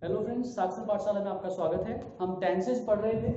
Hello friends, साक्षर पाठशाला में आपका स्वागत है। हम टेंसेस पढ़ रहे थे।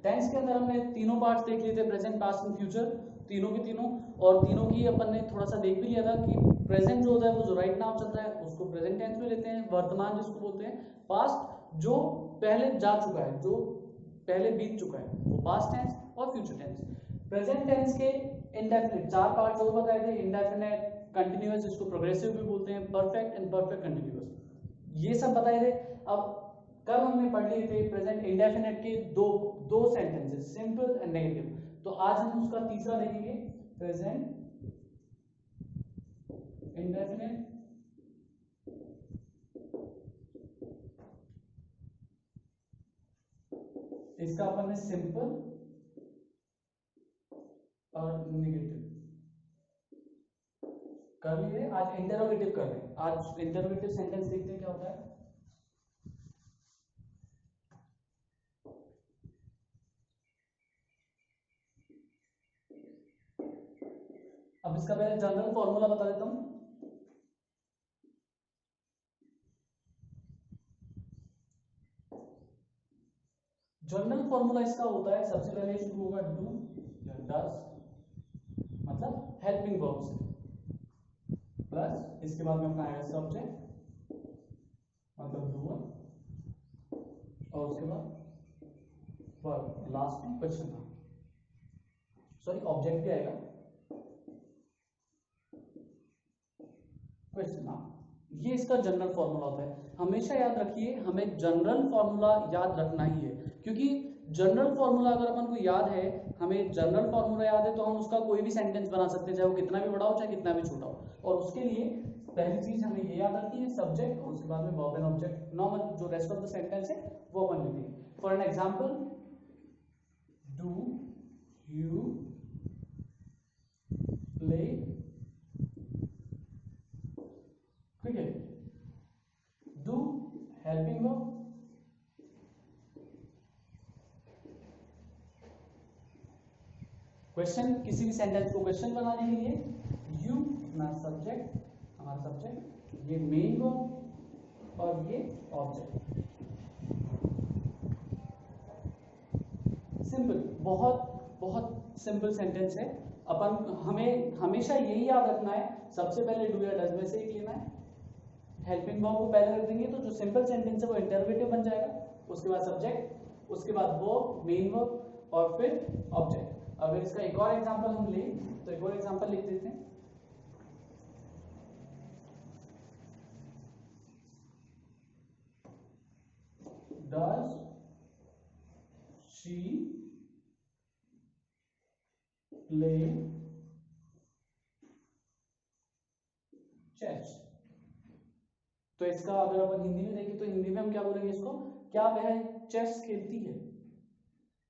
टेंस के अंदर हमने तीनों पार्ट्स देख लिए थे, प्रेजेंट, पास्ट एंड फ्यूचर, तीनों के तीनों। और तीनों की अपन ने थोड़ा सा देख भी लिया था कि प्रेजेंट जो होता है वो जो राइट नाउ चल रहा है उसको प्रेजेंट टेंस में लेते हैं, वर्तमान जिसको बोलते हैं, पास्ट जो पहले जा चुका है, जो पहले बीत चुका है वो पास्ट टेंस, और फ्यूचर टेंस। प्रेजेंट टेंस के इंडेफिनिट चार पार्ट जो बताए थे, इंडेफिनिट, कंटिन्यूअस जिसको प्रोग्रेसिव भी बोलते हैं, परफेक्ट एंड परफेक्ट कंटिन्यूअस, ये सब बताए थे। अब कल हमने पढ़ लिए थे प्रेजेंट इंडेफिनिट के दो दो सेंटेंसेस, सिंपल एंड नेगेटिव। तो आज हम उसका तीसरा देखेंगे, प्रेजेंट इंडेफिनिट इसका अपन ने सिंपल और नेगेटिव कर लिए। आज इंटरोगेटिव कर रहे हैं। आज इंटरोगेटिव सेंटेंस देखते हैं क्या होता है। अब इसका पहले जनरल फॉर्मूला बता देता हूं। जनरल फॉर्मूला इसका होता है, सबसे पहले शुरू होगा डू या डज, मतलब हेल्पिंग वर्ब से, प्लस इसके बाद में अपना आएगा सब्जेक्ट मतलब डूअर, और उसके बाद वर्ब, लास्ट में क्वेश्चन मार्क, सॉरी ऑब्जेक्ट भी आएगा, क्वेश्चन मार्क। ये इसका जनरल फॉर्मूला होता है। हमेशा याद रखिए, हमें जनरल फॉर्मूला याद रखना ही है, क्योंकि जनरल फॉर्मूला अगर अपन को याद है, हमें जनरल फॉर्मूला याद है, तो हम उसका कोई भी सेंटेंस बना सकते हैं, चाहे वो कितना भी बड़ा हो चाहे कितना भी छोटा हो। और उसके लिए पहली चीज हमें ये याद रखनी है, सब्जेक्ट, और उसके बाद में वर्ब एंड ऑब्जेक्ट। नॉर्मल जो रेस्ट ऑफ द सेंटेंस है वो अपन लेते हैं। For an example, do you play cricket, do helping verb, question, किसी भी सेंटेंस को क्वेश्चन बनाने के लिए यू अपना सब्जेक्ट, हमारा सब्जेक्ट, ये मेन वर्ब और ये ऑब्जेक्ट। सिंपल, बहुत बहुत सिंपल सेंटेंस है। अपन हमें हमेशा यही याद रखना है, सबसे पहले डू या डज में से एक लेना है, हेल्पिंग वर्ब को पहले रख देंगे तो जो सिंपल सेंटेंस है वो इंटरोगेटिव बन जाएगा, उसके बाद सब्जेक्ट, उसके बाद वर्ब, मेन वर्ब, और फिर ऑब्जेक्ट। अगर इसका एक और एग्जांपल हम लें तो एक और एग्जांपल लिख देते हैं। Does she play chess. तो इसका अगर अपन हिंदी में देखें तो हिंदी में हम क्या बोलेंगे इसको, क्या वह चेस खेलती है,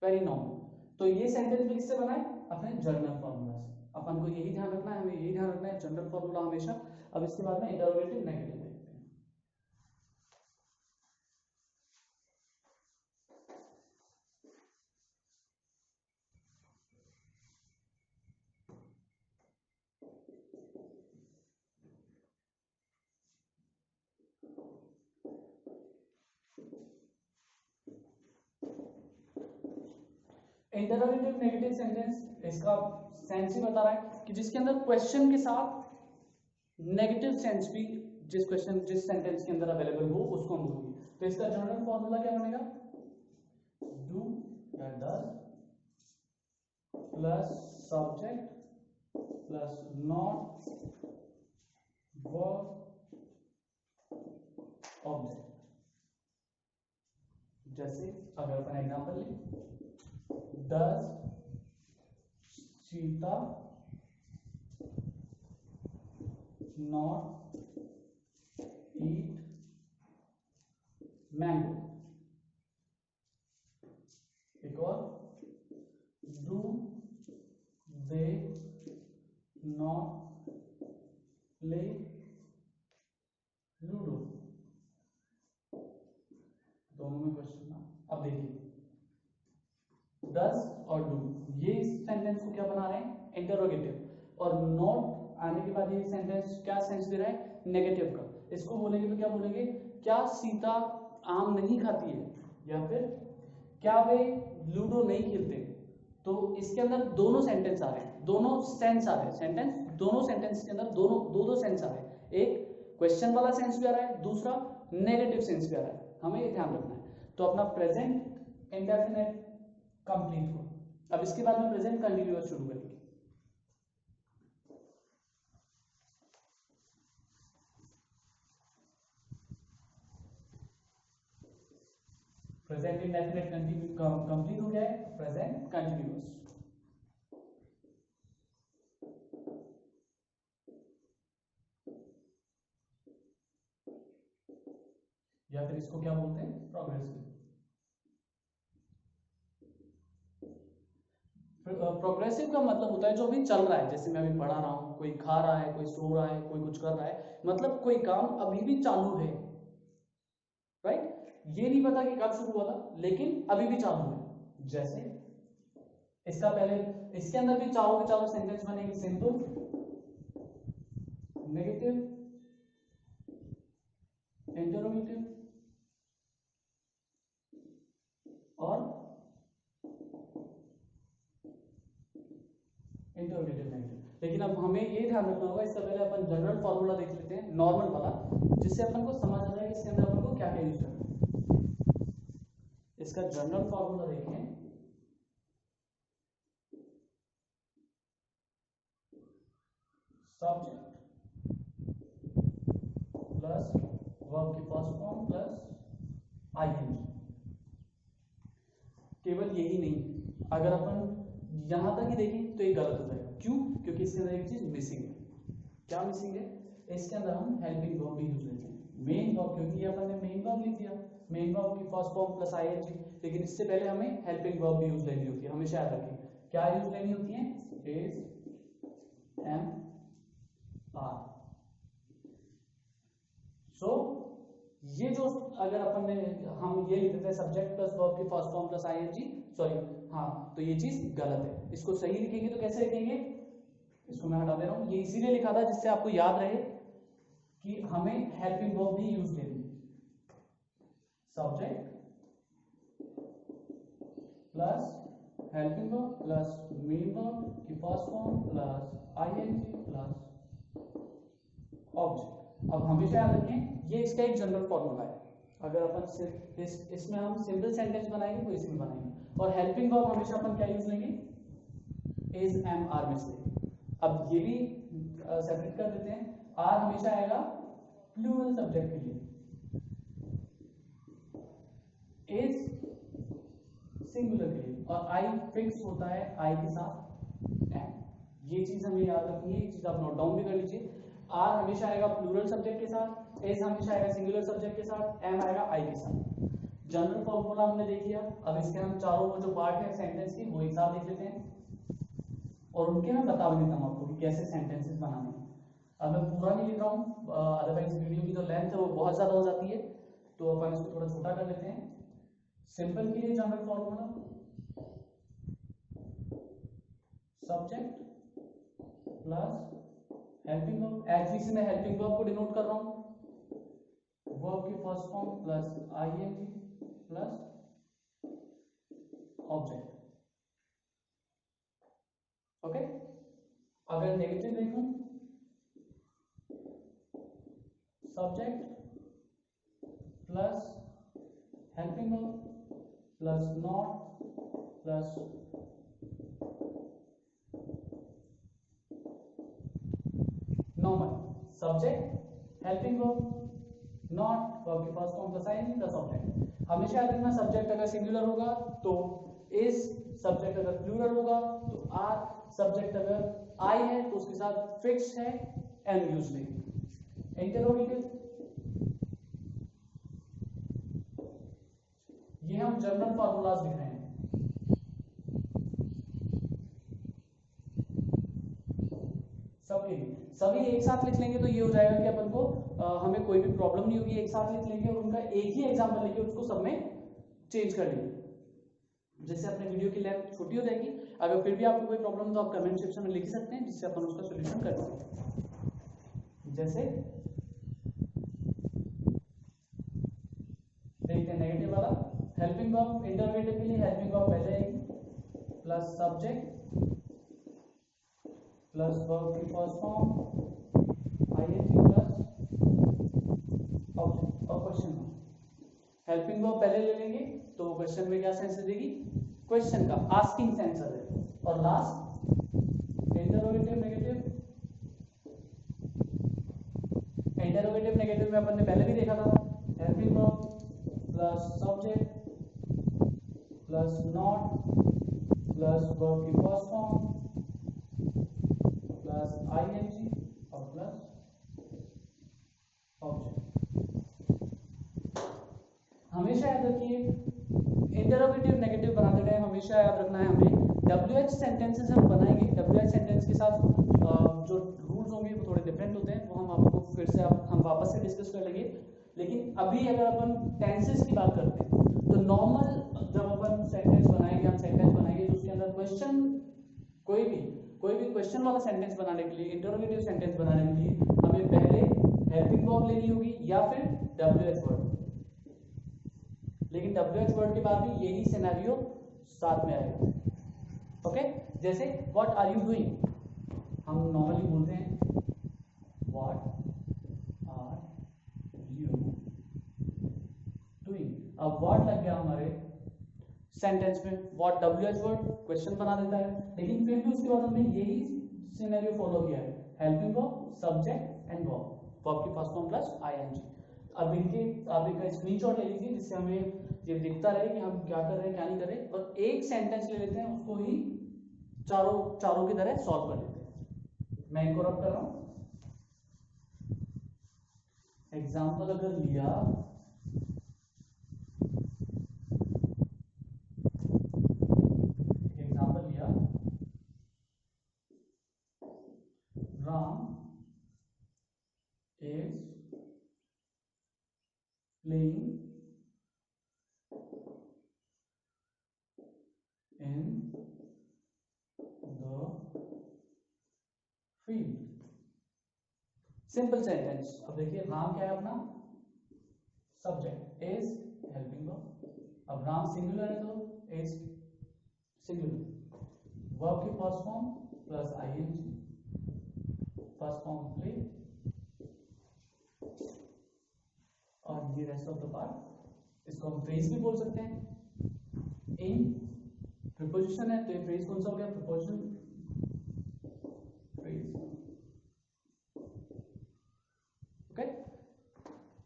वेरी नॉर्मल। तो ये सेंटेंस भी किससे बना है, अपने जनरल फॉर्मूला से। अपन को यही ध्यान रखना है, हमें यही ध्यान रखना है, जनरल फॉर्मूला हमेशा। अब इसके बाद में इंटरोगेटिव नेगेटिव देखते हैं। इंटरोगेटिव नेगेटिव सेंटेंस, इसका सेंस ही बता रहा है कि जिसके अंदर क्वेश्चन के साथ नेगेटिव सेंस भी जिस क्वेश्चन जिस सेंटेंस के अंदर अवेलेबल हो उसको हम बोलेंगे। तो इसका जनरल फॉर्मूला क्या बनेगा, डू या does plus subject plus not verb object. जैसे अगर अपन एग्जांपल लें, does Sita not eat mango. एक और, do they not play ludo. दोनों में क्वेश्चन था। अब देखिए, डज और डू, ये इस सेंटेंस को क्या बना रहे हैं, इंटरोगेटिव, और नॉट आने के बाद ये सेंटेंस क्या सेंस दे रहा है, नेगेटिव का। इसको बोलेंगे तो क्या बोलेंगे, क्या सीता आम नहीं खाती है, या फिर क्या वे लूडो नहीं खेलते। तो इसके अंदर दोनों सेंटेंस आ रहे हैं, दोनों सेंस आ रहे हैं, सेंटेंस दोनों सेंटेंस के अंदर दोनों दो सेंस आ रहे हैं। एक क्वेश्चन वाला सेंस भी आ रहा है, दूसरा नेगेटिव सेंस भी आ रहा है, हमें ये ध्यान रखना है। तो अपना प्रेजेंट इंडेफिनिट कंप्लीट हो। अब इसके बाद में प्रेजेंट कंटिन्यूअस शुरू करेंगे। प्रेजेंट इंडेफिनिट कंप्लीट हो गया है, प्रेजेंट कंटिन्यूअस। या फिर इसको क्या बोलते हैं, प्रोग्रेसिव। प्रोग्रेसिव का मतलब होता है जो अभी चल रहा है, जैसे मैं अभी पढ़ा रहा हूँ, कोई खा रहा है, कोई सो रहा है, कोई कुछ कर रहा है, मतलब कोई काम अभी भी चालू है, राइट। ये नहीं पता कि कब शुरू हुआ था, लेकिन अभी भी चालू है। जैसे इसका पहले, इसके अंदर भी चारों के चारों सेंटेंस बनेंगे, सिंपल, नेगेटिव, इंटरोगेटिव और इंटरोगेटिव नेगेटिव। लेकिन अब हमें ये ध्यान रखना होगा, इससे पहले अपन जनरल फॉर्मूला देख लेते हैं, नॉर्मल वाला, जिससे अपन को समझ आ जाए कि इसके अंदर अपन को क्या क्या यूज करना है। इसका जनरल फॉर्मूला देखें, सब्जेक्ट प्लस वर्ब की फर्स्ट फॉर्म प्लस आईएनजी। केवल यही नहीं, अगर अपन यहां तक ही देखें तो ये गलत हो जाएगा। क्यों? क्योंकि इसके अंदर एक चीज मिसिंग है। क्या मिसिंग है? इसके अंदर हम हेल्पिंग वर्ब भी यूज लेते हैं, मेन वर्ब, क्योंकि अपन ने मेन वर्ब लिख दिया, मेन वर्ब की फर्स्ट फॉर्म प्लस आईएनजी। लेकिन इससे पहले हमें हेल्पिंग वर्ब भी यूज लेनी होती है, हमेशा याद रखें। क्या यूज लेनी होती है? Is, M, are. सो ये जो अगर अपन ने, हम ये लिखते थे सब्जेक्ट प्लस वर्ब की first form plus ING, sorry, हाँ, तो ये चीज गलत है। इसको सही लिखेंगे तो कैसे लिखेंगे? इसको मैं हटा दे रहा हूं, ये इसीलिए लिखा था जिससे आपको याद रहे कि हमें हेल्पिंग वर्ब भी यूज लेनी है। Subject plus helping verb plus main verb की first form plus ING plus object. अब हमेशा याद रखें, ये इसका एक जनरल फॉर्मूला है। अगर अपन इसमें हम सिंपल सेंटेंस बनाएंगे तो इसमें बनाएंगे। और हेल्पिंग वर्ब हमेशा अपन क्या यूज लेंगे? इज, एम, आर में से। अब ये भी सेपरेट कर देते हैं। आर हमेशा आएगा प्लूरल सब्जेक्ट के लिए, इज सिंगुलर के लिए, और आई फिक्स होता है आई के साथ एम। ये चीज हमें याद रखनी है, ये चीज आप नोट डाउन भी कर लीजिए। आर हमेशा आएगा प्लूरल सब्जेक्ट के साथ, एज हमेशा आएगा सिंगुलर सब्जेक्ट के साथ, एम आएगा आई के साथ। जनरल फॉर्मूला हमने देख लिया। अब इसके हम चारों वो जो पार्ट है सेंटेंस की, वो एक साथ देख लेते हैं, और उनके मैं बता भी देता हूँ आपको कि कैसे सेंटेंसेस बनाने हैं। अब मैं पूरा नहीं लिख रहा हूँ, अदरवाइज वीडियो की जो लेंथ है वो बहुत ज्यादा हो जाती है, तो अपन इसको थोड़ा छोटा कर लेते हैं। सिंपल के लिए general formula, subject plus helping verb, actually से मैं हेल्पिंग वर्ब को डिनोट कर रहा हूं, वर्ब की first form plus ING plus object. Okay. अगर नेगेटिव देखूं, subject plus helping verb plus not plus normal. Subject, helping verb, not, verb की first form plus ING plus object. हमेशा याद रखना, सब्जेक्ट अगर सिंगुलर होगा तो इज, सब्जेक्ट अगर प्लूरल होगा तो आर, सब्जेक्ट अगर आई है तो उसके साथ फिक्स है एम यूज लेंगे। इंटरोगेटिव, ये हम जनरल फॉर्मूलाज लिख रहे हैं। सबके लिए सभी एक साथ लिख लेंगे तो ये हो जाएगा कि अपन को हमें कोई भी प्रॉब्लम नहीं होगी। एक साथ लिख लेंगे और उनका एक ही एग्जाम्पल लेके उसको सब में चेंज कर लेंगे, जिससे अपने वीडियो की लेंथ छोटी हो जाएगी। अगर फिर भी आपको कोई प्रॉब्लम तो आप कमेंट सेक्शन में लिख सकते हैं, जिससे अपन उसका सोल्यूशन कर सकते हैं। जैसे वाला हेल्पिंग वर्ब इंटरोगेटिव के लिए हेल्पिंग वर्ब पहले आएगी प्लस सब्जेक्ट प्लस वर्ब की first form ING plus object और क्वेश्चन मार्क। हेल्पिंग वर्ब पहले ले लेंगे तो क्वेश्चन में क्या सेंस देगी, क्वेश्चन का आस्किंग सेंस देगी। और last interrogative negative, interrogative negative में अपन ने पहले भी देखा था helping verb plus subject plus not plus verb की फर्स्ट फॉर्म प्लस आईएनजी और प्लस ऑब्जेक्ट। हमेशा याद रखिए इंटरोगेटिव नेगेटिव बनाते टाइम हमेशा याद रखना है हमें WH सेंटेंसेस हम बनाएंगे, WH सेंटेंस के साथ जो रूल्स होंगे वो थोड़े डिफरेंट होते हैं, वो हम आपको फिर से हम वापस से डिस्कस कर लेंगे। लेकिन अभी अगर अपन टेंसेस की बात करते हैं तो नॉर्मल जब अपन सेंटेंस बनाएंगे, हम सेंटेंस बनाएंगे तो उसके अंदर क्वेश्चन कोई भी क्वेश्चन वाला सेंटेंस बनाने के लिए, इंटरोगेटिव सेंटेंस बनाने के लिए हमें पहले हेल्पिंग वर्ब लेनी होगी या फिर WH वर्ड। लेकिन WH वर्ड के बाद भी यही सिनेरियो साथ में आएगा। ओके, जैसे व्हाट आर यू डूइंग, हम नॉर्मली बोलते हैं व्हाट आर यू डूइंग। अब व्हाट लग गया हमारे सेंटेंस में, व्हाट WH वर्ड क्वेश्चन बना देता है, लेकिन फिर भी उसके बाद हमने यही सिनेरियो फॉलो किया है, helping verb subject and verb की फर्स्ट फॉर्म प्लस आईएनजी। अब आप इनका स्क्रीनशॉट ले लीजिए जिससे हमें ये दिखता रहे कि हम क्या कर रहे हैं क्या नहीं कर रहे, और एक सेंटेंस ले लेते हैं उसको ही चारों की तरह सॉल्व कर लेते हैं। मैं इनको रब कर रहा हूं। एग्जाम्पल अगर लिया Ram is playing in the field। Simple sentence. अब देखिए राम क्या है अपना सब्जेक्ट, इज हेल्पिंग वर्ब। अब राम सिंगुलर है तो इज सिंगुलर, वर्ब की first form plus ING, first form play, और ये रेस्ट ऑफ द पार्ट। इसको हम फ्रेज भी बोल सकते हैं। इन प्रीपोजिशन है तो ये फ्रेज कौन सा हो गया, प्रीपोजिशन फ्रेज। ओके,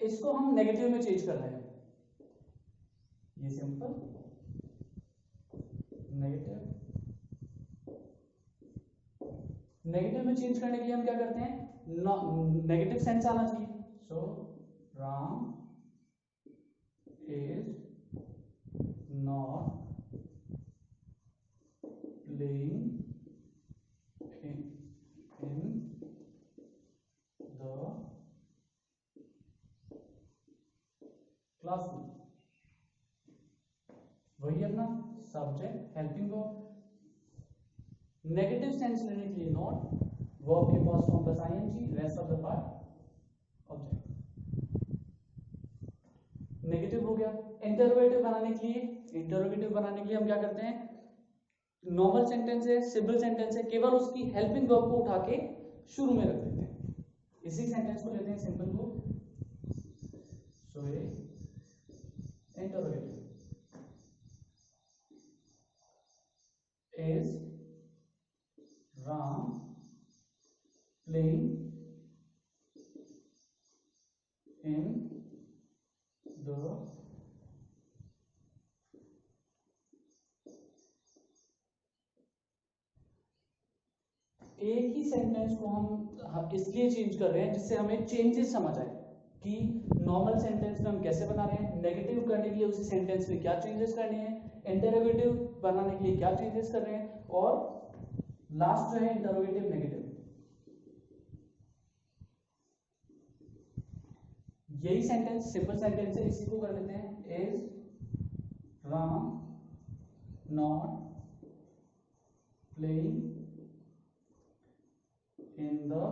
इसको हम नेगेटिव में चेंज कर रहे हैं, ये सिंपल नेगेटिव में चेंज करने के लिए हम क्या करते हैं, नेगेटिव सेंस आना चाहिए। So Ram is not playing in the classroom। वही अपना subject helping verb, negative sense लेने के लिए नॉट, वर्ब के first form plus ING, rest of the part object. Negative हो गया। इंटरोगेटिव बनाने के लिए हम क्या करते हैं, नॉर्मल सेंटेंस है, सिंपल सेंटेंस है, केवल उसकी हेल्पिंग वर्ब को उठा के शुरू में रख देते हैं। इसी सेंटेंस को लेते हैं सिंपल को, so a interrogative is Ram playing in the एक ही सेंटेंस को हम इसलिए चेंज कर रहे हैं जिससे हमें चेंजेस समझ आए कि नॉर्मल सेंटेंस में हम कैसे बना रहे हैं, नेगेटिव करने के लिए उसी सेंटेंस में क्या चेंजेस करने हैं, इंटरोगेटिव बनाने के लिए क्या चेंजेस कर रहे हैं, और लास्ट जो है इंटरोगेटिव नेगेटिव। यही सेंटेंस सिंपल सेंटेंस है, इसी को कर लेते हैं, is Ram not playing in the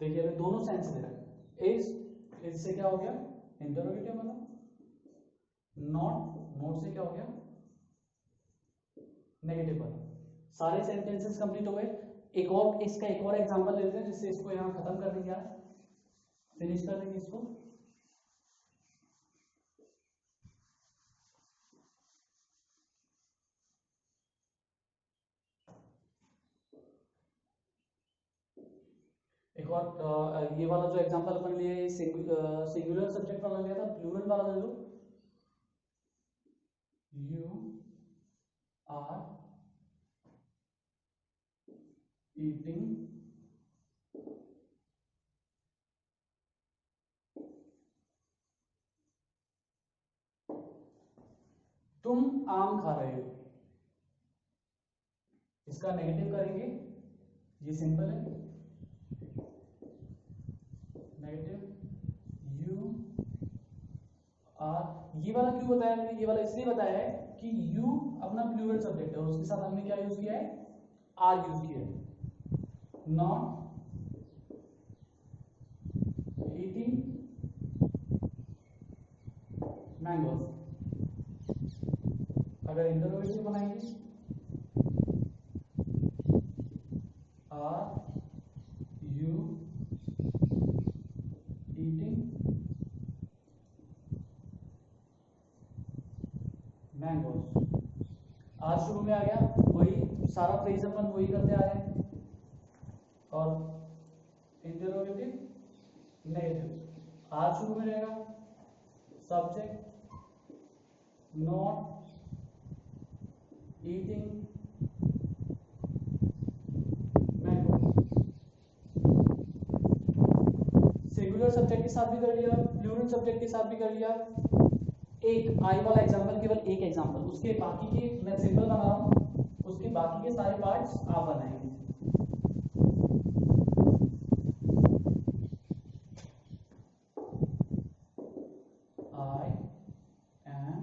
देखिए अभी दोनों सेंस दे रहा है। इज इससे क्या हो गया इंटरोगेटिव वाला, नॉट से क्या हो गया नेगेटिव वाला। सारे सेंटेंसेस कंप्लीट हो गए। इसका एक और एग्जांपल लेते हैं जिससे इसको यहाँ खत्म कर देंगे, आज फिनिश कर देंगे इसको। एक और ये वाला जो एग्जांपल अपन लिए सिंगुलर सब्जेक्ट वाला लिया था, प्लूरल वाला ले लो। यू आर ईटिंग तुम आम खा रहे हो। इसका नेगेटिव करेंगे, ये सिंपल है, नेगेटिव यू आर। ये वाला क्यों बताया मैंने, ये वाला इसलिए बताया है कि यू अपना प्लूरल सब्जेक्ट है और उसके साथ हमने क्या यूज किया है, आर यूज किया है। Not eating mangoes. अगर इंटरोगेटिव बनाएंगे, आर यू ईटिंग मैंगोज। आज शुरू में आ गया, वही सारा फ्रेज अपन वही करते आ रहे हैं। और इंटरोगेटिव नेगेटिव, आज शुरू में रहेगा subject not eating singular subject के साथ भी कर लिया, प्लूरल सब्जेक्ट के साथ भी कर लिया। एक आई वाला एग्जांपल, केवल एक एग्जांपल, उसके बाकी के मैं सिंपल बना रहा हूं, उसके बाकी के सारे पार्ट्स आप बनाएंगे। I am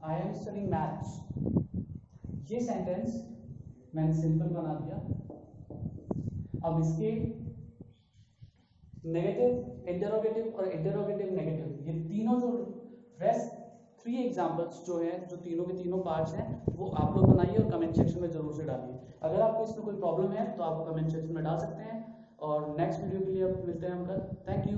I am studying maths. ये सेंटेंस मैंने सिंपल बना दिया। अब इसके नेगेटिव, इंटरोगेटिव और इंटरोगेटिव नेगेटिव, ये तीनों जो रेस्ट 3 एग्जांपल्स जो हैं, जो तीनों के तीनों पार्ट्स हैं, वो आप लोग बनाइए और कमेंट सेक्शन में जरूर से डालिए। अगर आपको इसमें कोई प्रॉब्लम है तो आप कमेंट सेक्शन में डाल सकते हैं। और नेक्स्ट वीडियो के लिए अब मिलते हैं हम कल। Thank you.